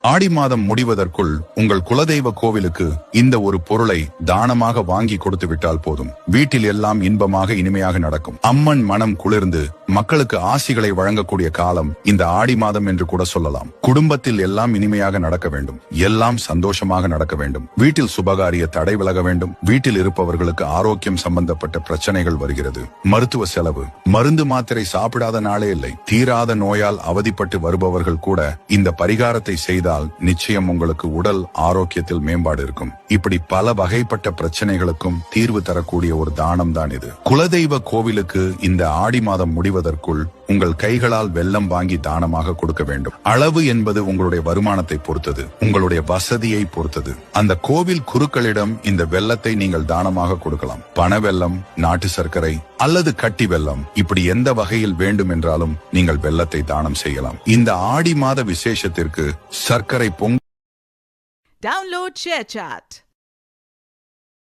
ஆடி மாதம் முடிவதற்குள் உங்கள் குலதெய்வ கோவிலுக்கு இந்த ஒரு பொருளை தானமாக வாங்கி கொடுத்து விட்டால் போதும். வீட்டில் எல்லாம் இன்பமாக இனிமையாக நடக்கும். அம்மன் மனம் குளிர்ந்து மக்களுக்கு ஆசிகளை வழங்கக்கூடிய காலம் இந்த ஆடி மாதம் என்று கூட சொல்லலாம். குடும்பத்தில் எல்லாம் இனிமையாக நடக்க வேண்டும், எல்லாம் சந்தோஷமாக நடக்க வேண்டும். வீட்டில் சுபகாரிய தடை விலக வேண்டும். வீட்டில் இருப்பவர்களுக்கு ஆரோக்கியம் சம்பந்தப்பட்ட பிரச்சனைகள் வருகிறது. மருத்துவ செலவு, மருந்து மாத்திரை சாப்பிடாத நாளே இல்லை. தீராத நோயால் அவதிப்பட்டு வருபவர்கள் கூட இந்த பரிகாரத்தை செய்தால் நிச்சயம் உங்களுக்கு உடல் ஆரோக்கியத்தில் மேம்பாடு இருக்கும். இப்படி பல வகைப்பட்ட பிரச்சனைகளுக்கும் தீர்வு தரக்கூடிய ஒரு தானம் தான் இது. குலதெய்வ கோவிலுக்கு இந்த ஆடி மாதம் முடிவதற்குள் உங்கள் கைகளால் வெல்லம் வாங்கி தானமாக கொடுக்க வேண்டும். அளவு என்பது உங்களுடைய வருமானத்தை பொறுத்தது, உங்களுடைய வசதியை பொறுத்தது. அந்த கோவில் குருக்களிடம் இந்த வெல்லத்தை நீங்கள் தானமாக கொடுக்கலாம். பண வெல்லம், நாட்டு சர்க்கரை அல்லது கட்டி வெல்லம், இப்படி எந்த வகையில் வேண்டும் என்றாலும் நீங்கள் வெல்லத்தை தானம் செய்யலாம். இந்த ஆடி மாத விசேஷத்திற்கு சர்க்கரை பொங்கல் Download ShareChat.